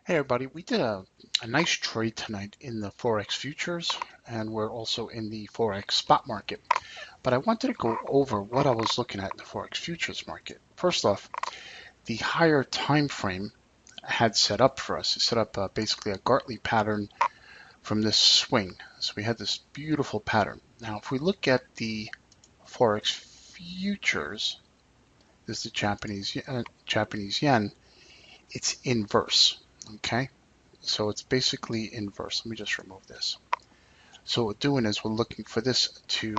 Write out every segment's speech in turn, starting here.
Hey everybody, we did a nice trade tonight in the Forex futures, and we're also in the Forex spot market. But I wanted to go over what I was looking at in the Forex futures market. First off, the higher time frame had set up for us. It set up basically a Gartley pattern from this swing. So we had this beautiful pattern. Now, if we look at the Forex futures, this is the Japanese yen, it's inverse. Okay. So it's basically inverse. Let me just remove this. So what we're doing is we're looking for this to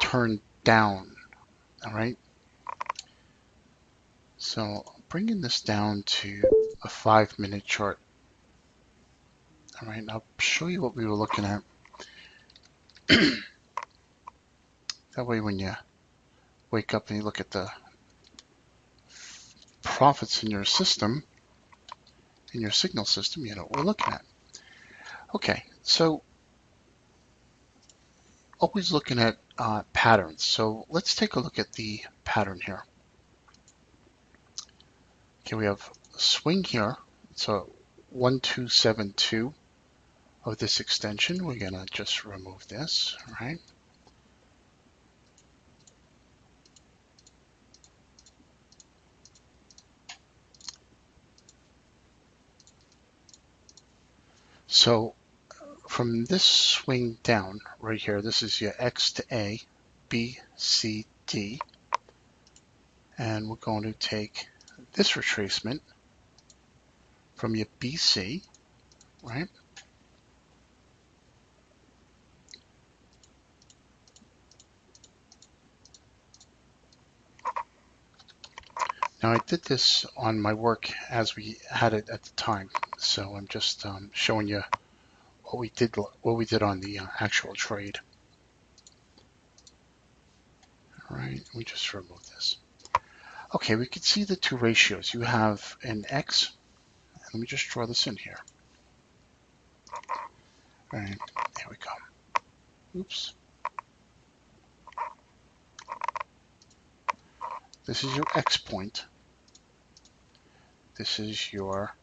turn down. All right. So bringing this down to a 5-minute chart. All right. I'll show you what we were looking at. That way, when you wake up and you look at the profits in your system, in your signal system, you know what we're looking at. Okay. So always looking at patterns. So let's take a look at the pattern here. Okay, we have a swing here. It's a 1272 of this extension. We're gonna just remove this, right? So from this swing down right here, this is your X to A, B, C, D, and we're going to take this retracement from your BC, right? Now I did this on my work as we had it at the time, so I'm just showing you what we did on the actual trade. All right, we just remove this. Okay, we can see the two ratios. You have an X. Let me just draw this in here. All right, there we go. Oops. This is your X point. This is your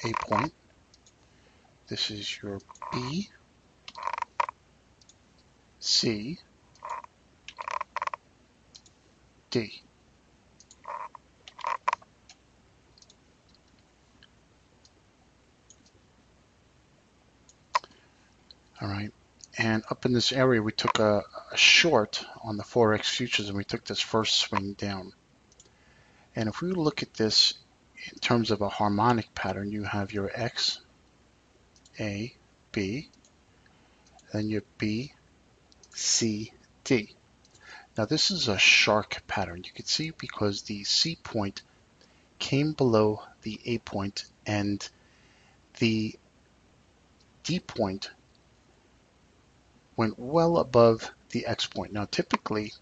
A point. This is your B, C, D. All right, and up in this area, we took a short on the Forex futures, and we took this first swing down. And if we look at this in terms of a harmonic pattern, you have your X, A, B, then your B, C, D. Now this is a shark pattern. You can see because the C point came below the A point and the D point went well above the X point. Now typically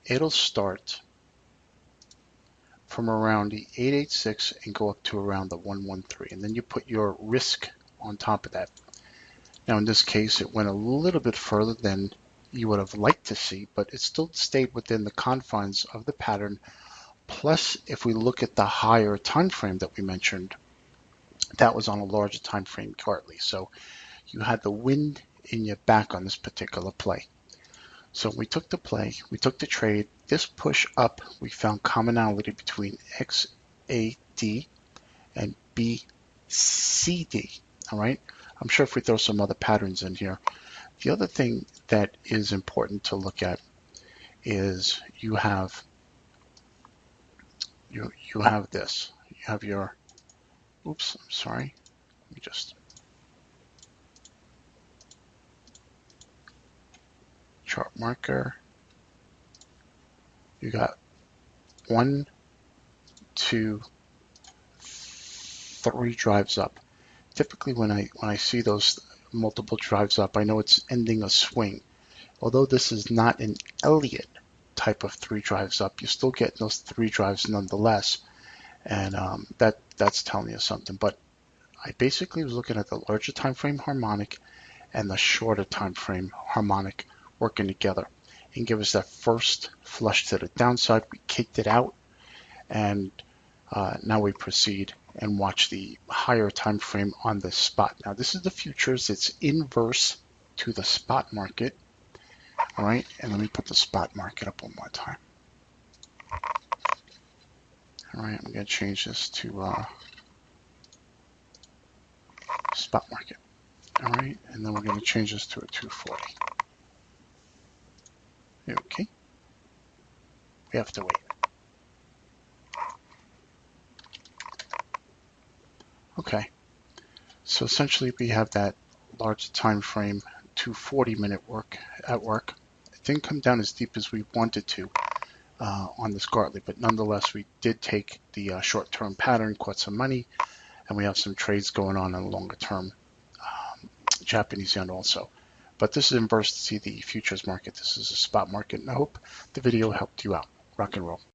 it'll start from around the 886 and go up to around the 113, and then you put your risk on top of that. Now in this case it went a little bit further than you would have liked to see, but it still stayed within the confines of the pattern. Plus, if we look at the higher time frame that we mentioned, that was on a larger time frame Gartley. So you had the wind in your back on this particular play. So we took the play, we took the trade. This push up, we found commonality between XAD and BCD. All right. I'm sure if we throw some other patterns in here. The other thing that is important to look at is you have this. You have your, oops, I'm sorry. Let me just chart marker. You got 1, 2, 3 drives up. Typically when I see those multiple drives up, I know it's ending a swing. Although this is not an Elliott type of 3 drives up, you still get those 3 drives nonetheless, and that's telling you something. But I basically was looking at the larger time frame harmonic and the shorter time frame harmonic working together and give us that first flush to the downside. We kicked it out, and Now we proceed and watch the higher time frame on the spot. Now this is the futures. It's inverse to the spot market. All right, and let me put the spot market up one more time. All right, I'm going to change this to spot market. All right, and then we're going to change this to a 240. Okay, we have to wait. Okay, so essentially we have that large time frame 240-minute at work. It didn't come down as deep as we wanted to on this Gartley, but nonetheless we did take the short-term pattern, caught some money, and we have some trades going on in the longer term Japanese yen also. But this is inverse to the futures market. This is a spot market, and I hope the video helped you out. Rock and roll.